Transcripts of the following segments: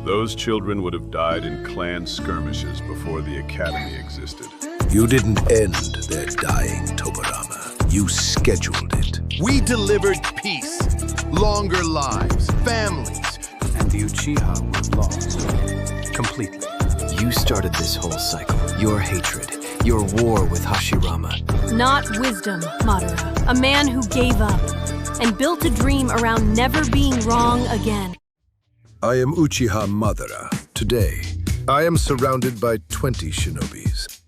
Those children would have died in clan skirmishes before the academy existed. You didn't end their dying, Tobirama. You scheduled it. We delivered peace, longer lives, families. And the Uchiha were lost. Completely. You started this whole cycle. Your hatred. Your war with Hashirama. Not wisdom, Madara. A man who gave up and built a dream around never being wrong again. I am Uchiha Madara. Today, I am surrounded by 20 Shinobis.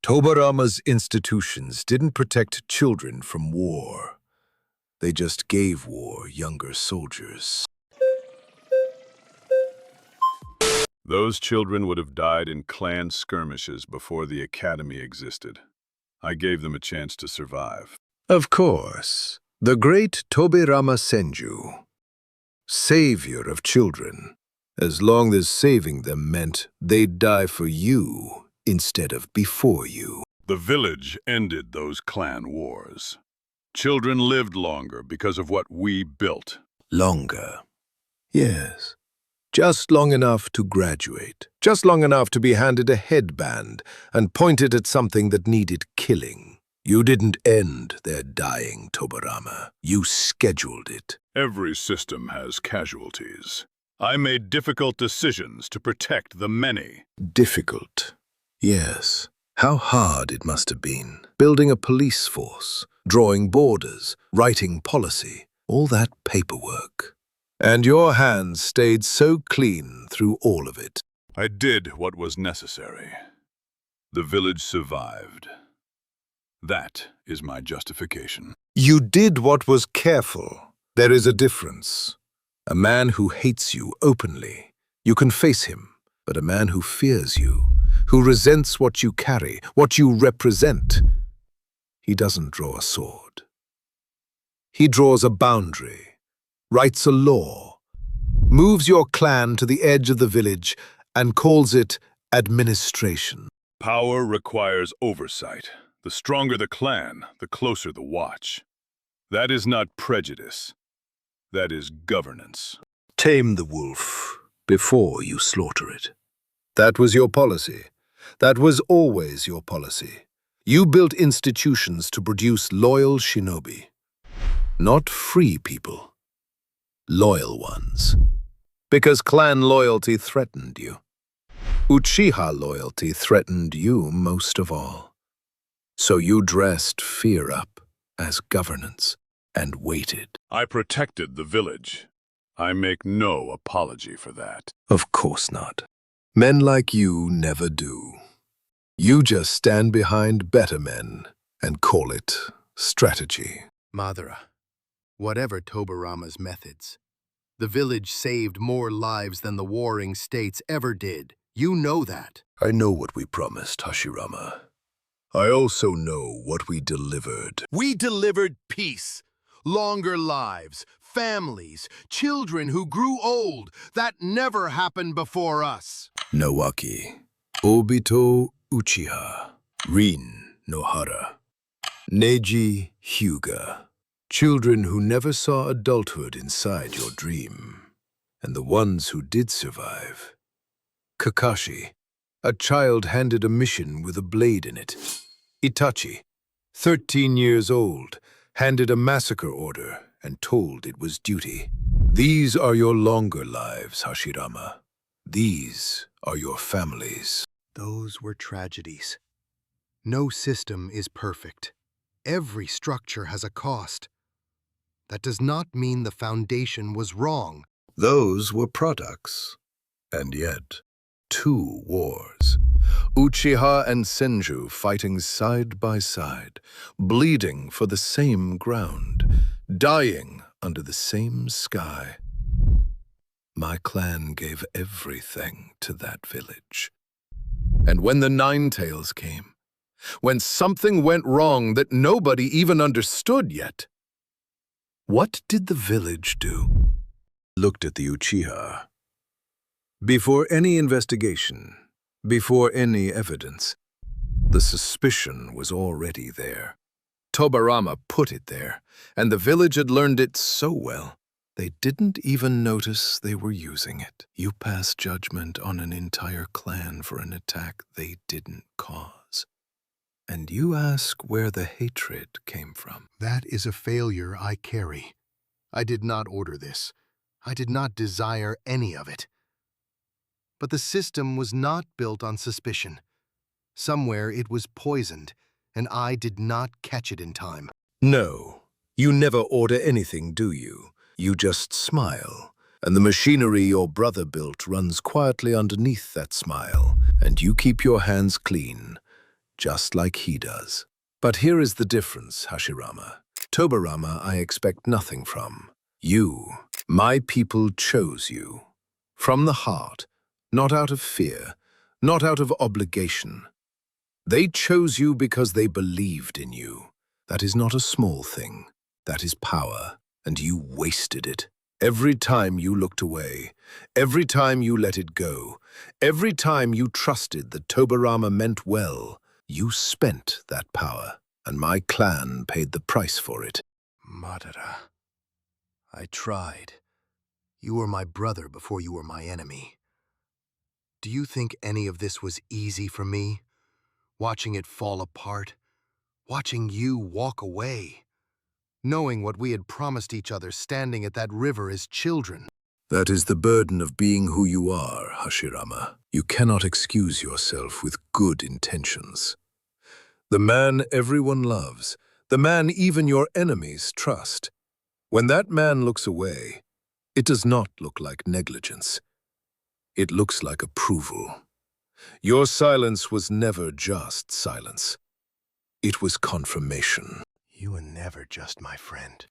Tobirama's institutions didn't protect children from war. They just gave war younger soldiers. Those children would have died in clan skirmishes before the academy existed. I gave them a chance to survive. Of course, the great Tobirama Senju, savior of children, as long as saving them meant they'd die for you instead of before you. The village ended those clan wars. Children lived longer because of what we built. Longer. Yes. Just long enough to graduate. Just long enough to be handed a headband and pointed at something that needed killing. You didn't end their dying, Tobirama. You scheduled it. Every system has casualties. I made difficult decisions to protect the many. Difficult. Yes. How hard it must have been. Building a police force, drawing borders, writing policy, all that paperwork. And your hands stayed so clean through all of it. I did what was necessary. The village survived. That is my justification. You did what was careful. There is a difference. A man who hates you openly, you can face him. But a man who fears you, who resents what you carry, what you represent, he doesn't draw a sword. He draws a boundary, writes a law, moves your clan to the edge of the village, and calls it administration. Power requires oversight. The stronger the clan, the closer the watch. That is not prejudice. That is governance. Tame the wolf before you slaughter it. That was your policy. That was always your policy. You built institutions to produce loyal shinobi. Not free people. Loyal ones. Because clan loyalty threatened you. Uchiha loyalty threatened you most of all. So you dressed fear up as governance and waited. I protected the village. I make no apology for that. Of course not. Men like you never do. You just stand behind better men and call it strategy. Madara, whatever Tobirama's methods, the village saved more lives than the warring states ever did. You know that. I know what we promised, Hashirama. I also know what we delivered. We delivered peace, longer lives, families, children who grew old. That never happened before us. Nawaki, Obito Uchiha, Rin Nohara, Neji Hyuga. Children who never saw adulthood inside your dream. And the ones who did survive. Kakashi, a child handed a mission with a blade in it. Itachi, 13 years old, handed a massacre order and told it was duty. These are your longer lives, Hashirama. These are your families. Those were tragedies. No system is perfect. Every structure has a cost. That does not mean the foundation was wrong. Those were products. And yet, 2 wars. Uchiha and Senju fighting side by side, bleeding for the same ground, dying under the same sky. My clan gave everything to that village. And when the Nine-Tails came, when something went wrong that nobody even understood yet, what did the village do? Looked at the Uchiha. Before any investigation, before any evidence, the suspicion was already there. Tobirama put it there, and the village had learned it so well, they didn't even notice they were using it. You pass judgment on an entire clan for an attack they didn't cause. And you ask where the hatred came from. That is a failure I carry. I did not order this. I did not desire any of it. But the system was not built on suspicion. Somewhere it was poisoned, and I did not catch it in time. No, you never order anything, do you? You just smile, and the machinery your brother built runs quietly underneath that smile, and you keep your hands clean, just like he does. But here is the difference, Hashirama. Tobirama I expect nothing from. You, my people, chose you. From the heart, not out of fear, not out of obligation. They chose you because they believed in you. That is not a small thing. That is power, and you wasted it. Every time you looked away, every time you let it go, every time you trusted that Tobirama meant well, you spent that power, and my clan paid the price for it. Madara, I tried. You were my brother before you were my enemy. Do you think any of this was easy for me? Watching it fall apart, watching you walk away, knowing what we had promised each other standing at that river as children. That is the burden of being who you are, Hashirama. You cannot excuse yourself with good intentions. The man everyone loves, the man even your enemies trust. When that man looks away, it does not look like negligence. It looks like approval. Your silence was never just silence. It was confirmation. You were never just my friend.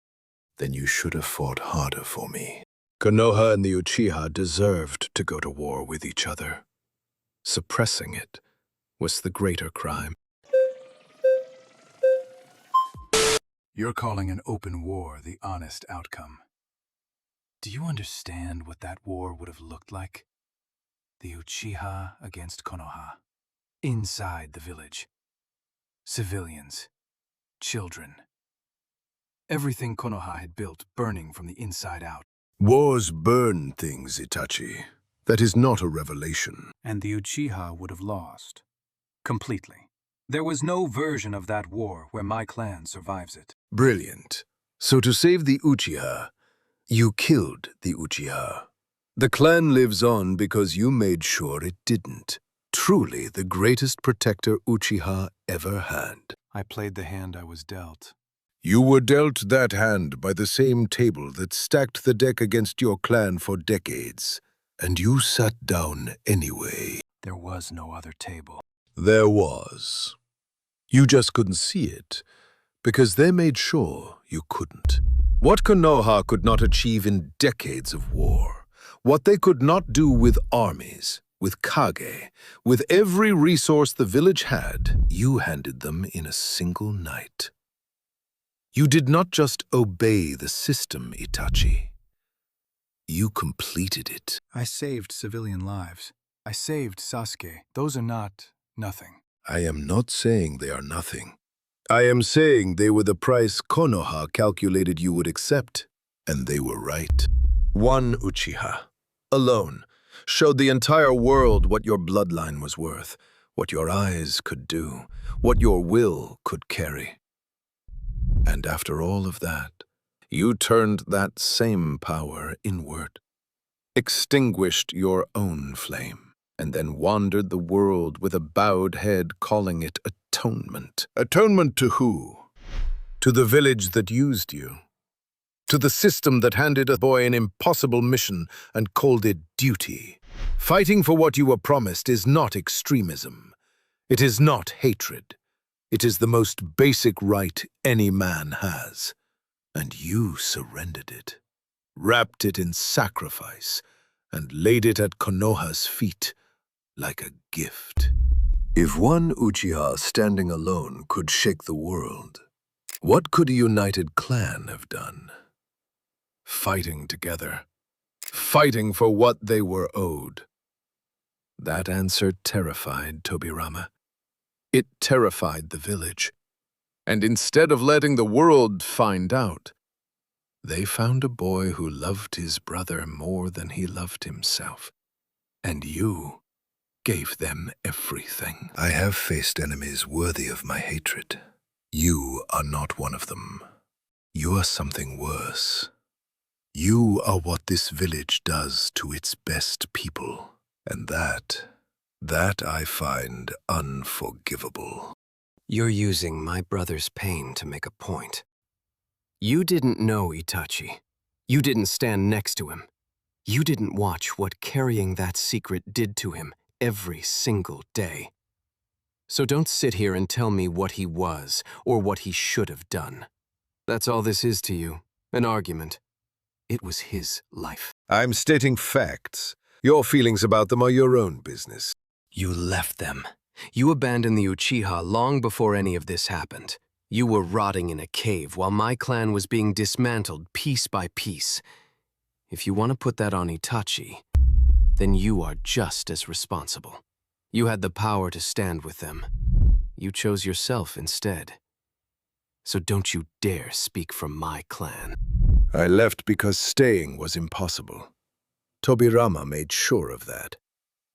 Then you should have fought harder for me. Konoha and the Uchiha deserved to go to war with each other. Suppressing it was the greater crime. You're calling an open war the honest outcome. Do you understand what that war would have looked like? The Uchiha against Konoha. Inside the village. Civilians. Children. Everything Konoha had built burning from the inside out. Wars burn things, Itachi. That is not a revelation. And the Uchiha would have lost. Completely. There was no version of that war where my clan survives it. Brilliant. So to save the Uchiha, you killed the Uchiha. The clan lives on because you made sure it didn't. Truly the greatest protector Uchiha ever had. I played the hand I was dealt. You were dealt that hand by the same table that stacked the deck against your clan for decades. And you sat down anyway. There was no other table. There was. You just couldn't see it, because they made sure you couldn't. What Konoha could not achieve in decades of war, what they could not do with armies, with Kage, with every resource the village had, you handed them in a single night. You did not just obey the system, Itachi. You completed it. I saved civilian lives. I saved Sasuke. Those are not nothing. I am not saying they are nothing. I am saying they were the price Konoha calculated you would accept, and they were right. One Uchiha, alone, showed the entire world what your bloodline was worth, what your eyes could do, what your will could carry. And after all of that, you turned that same power inward, extinguished your own flame, and then wandered the world with a bowed head calling it atonement. Atonement to who? To the village that used you. To the system that handed a boy an impossible mission and called it duty. Fighting for what you were promised is not extremism. It is not hatred. It is the most basic right any man has. And you surrendered it, wrapped it in sacrifice, and laid it at Konoha's feet like a gift. If one Uchiha standing alone could shake the world, what could a united clan have done? Fighting together, fighting for what they were owed. That answer terrified Tobirama. It terrified the village. And instead of letting the world find out, they found a boy who loved his brother more than he loved himself. And you gave them everything. I have faced enemies worthy of my hatred. You are not one of them. You are something worse. You are what this village does to its best people. And that I find unforgivable. You're using my brother's pain to make a point. You didn't know Itachi. You didn't stand next to him. You didn't watch what carrying that secret did to him every single day. So don't sit here and tell me what he was or what he should have done. That's all this is to you, an argument. It was his life. I'm stating facts. Your feelings about them are your own business. You left them. You abandoned the Uchiha long before any of this happened. You were rotting in a cave while my clan was being dismantled piece by piece. If you want to put that on Itachi, then you are just as responsible. You had the power to stand with them. You chose yourself instead. So don't you dare speak for my clan. I left because staying was impossible. Tobirama made sure of that.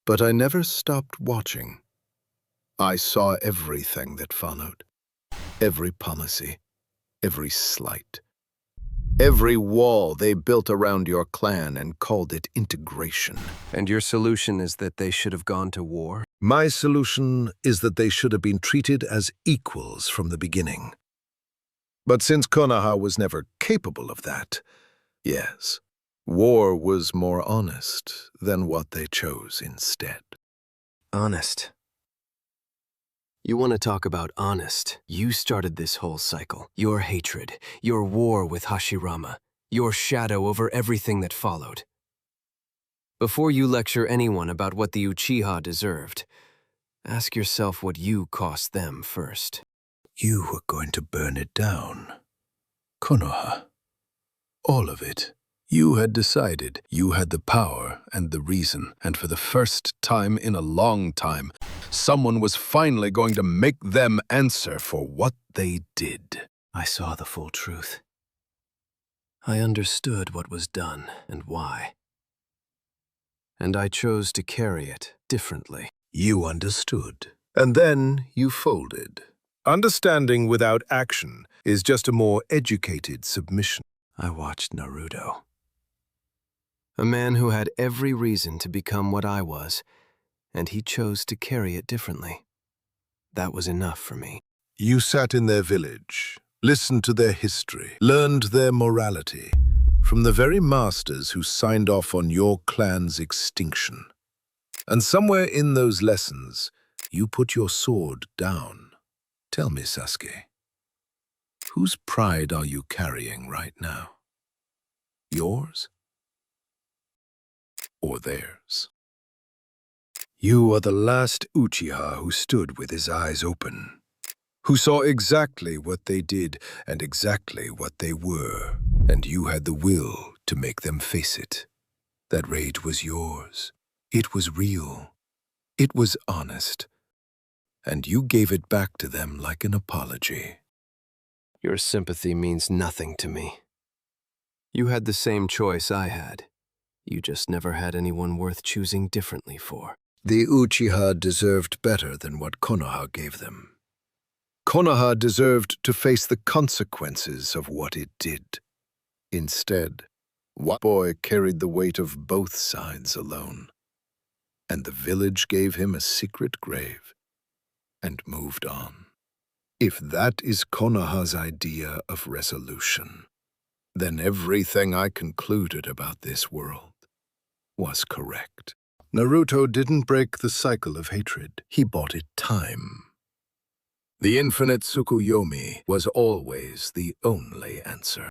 But I never stopped watching. I saw everything that followed. Every policy, every slight. Every wall they built around your clan and called it integration. And your solution is that they should have gone to war? My solution is that they should have been treated as equals from the beginning. But since Konoha was never capable of that, yes, war was more honest than what they chose instead. Honest. You want to talk about honest? You started this whole cycle. Your hatred, your war with Hashirama, your shadow over everything that followed. Before you lecture anyone about what the Uchiha deserved, ask yourself what you cost them first. You were going to burn it down. Konoha. All of it. You had decided. You had the power and the reason. And for the first time in a long time, someone was finally going to make them answer for what they did. I saw the full truth. I understood what was done and why. And I chose to carry it differently. You understood. And then you folded. Understanding without action is just a more educated submission. I watched Naruto. A man who had every reason to become what I was, and he chose to carry it differently. That was enough for me. You sat in their village, listened to their history, learned their morality from the very masters who signed off on your clan's extinction. And somewhere in those lessons, you put your sword down. Tell me, Sasuke, whose pride are you carrying right now? Yours? Or theirs? You are the last Uchiha who stood with his eyes open, who saw exactly what they did and exactly what they were, and you had the will to make them face it. That rage was yours. It was real. It was honest. And you gave it back to them like an apology. Your sympathy means nothing to me. You had the same choice I had. You just never had anyone worth choosing differently for. The Uchiha deserved better than what Konoha gave them. Konoha deserved to face the consequences of what it did. Instead, one boy carried the weight of both sides alone. And the village gave him a secret grave and moved on. If that is Konoha's idea of resolution, then everything I concluded about this world was correct. Naruto didn't break the cycle of hatred. He bought it time. The infinite Tsukuyomi was always the only answer.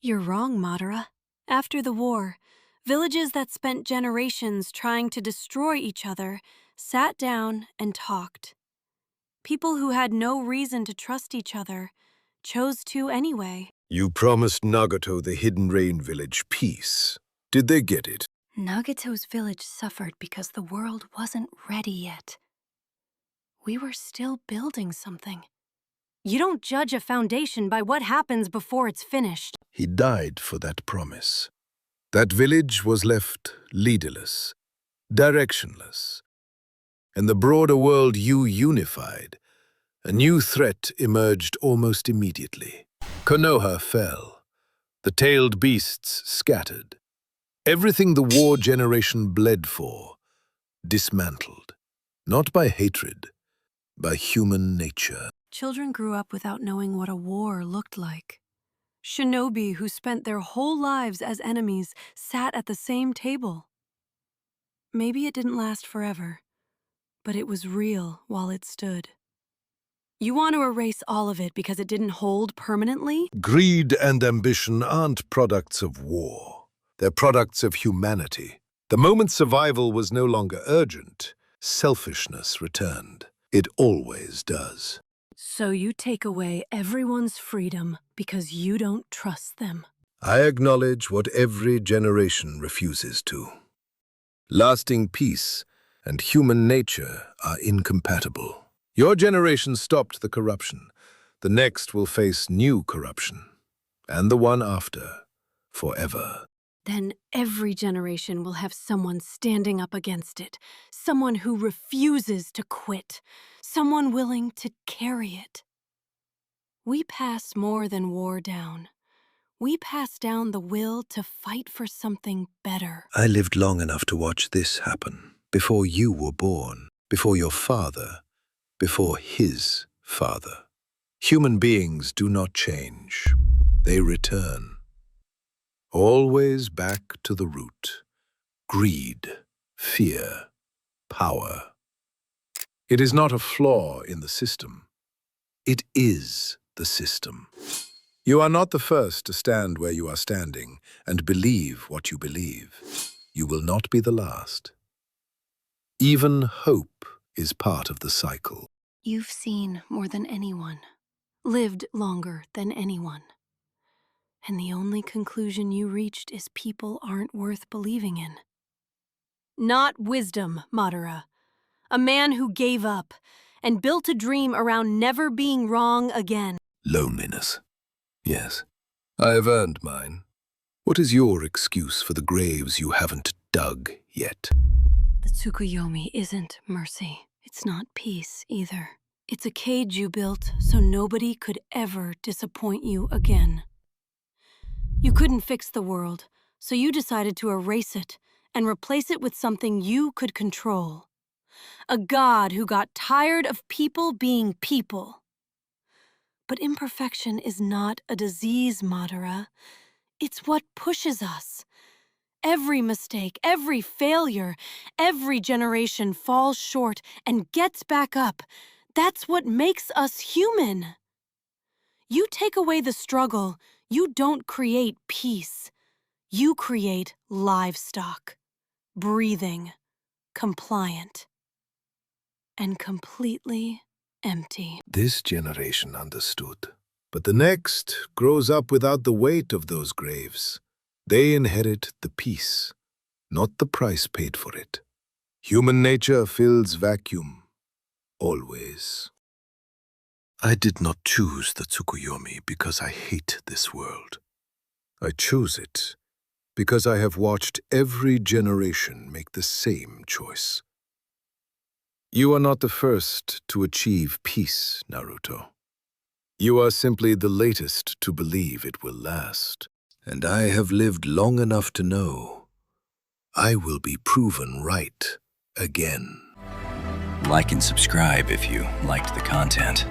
You're wrong, Madara. After the war, villages that spent generations trying to destroy each other sat down and talked. People who had no reason to trust each other chose to anyway. You promised Nagato the Hidden Rain Village peace. Did they get it? Nagato's village suffered because the world wasn't ready yet. We were still building something. You don't judge a foundation by what happens before it's finished. He died for that promise. That village was left leaderless, directionless. In the broader world you unified, a new threat emerged almost immediately. Konoha fell. The tailed beasts scattered. Everything the war generation bled for, dismantled. Not by hatred, by human nature. Children grew up without knowing what a war looked like. Shinobi who spent their whole lives as enemies sat at the same table. Maybe it didn't last forever, but it was real while it stood. You want to erase all of it because it didn't hold permanently? Greed and ambition aren't products of war. They're products of humanity. The moment survival was no longer urgent, selfishness returned. It always does. So you take away everyone's freedom because you don't trust them. I acknowledge what every generation refuses to. Lasting peace and human nature are incompatible. Your generation stopped the corruption. The next will face new corruption, and the one after, forever. Then every generation will have someone standing up against it, someone who refuses to quit, someone willing to carry it. We pass more than war down. We pass down the will to fight for something better. I lived long enough to watch this happen, before you were born, before your father, before his father. Human beings do not change. They return. Always back to the root. Greed, fear, power. It is not a flaw in the system. It is the system. You are not the first to stand where you are standing and believe what you believe. You will not be the last. Even hope is part of the cycle. You've seen more than anyone, lived longer than anyone. And the only conclusion you reached is people aren't worth believing in. Not wisdom, Madara. A man who gave up and built a dream around never being wrong again. Loneliness. Yes, I have earned mine. What is your excuse for the graves you haven't dug yet? The Tsukuyomi isn't mercy. It's not peace either. It's a cage you built so nobody could ever disappoint you again. You couldn't fix the world, so you decided to erase it and replace it with something you could control. A god who got tired of people being people. But imperfection is not a disease, Madara. It's what pushes us. Every mistake, every failure, every generation falls short and gets back up. That's what makes us human. You take away the struggle, you don't create peace. You create livestock, breathing, compliant, and completely empty. This generation understood, but the next grows up without the weight of those graves. They inherit the peace, not the price paid for it. Human nature fills vacuum, always. I did not choose the Tsukuyomi because I hate this world. I choose it because I have watched every generation make the same choice. You are not the first to achieve peace, Naruto. You are simply the latest to believe it will last. And I have lived long enough to know I will be proven right again. Like and subscribe if you liked the content.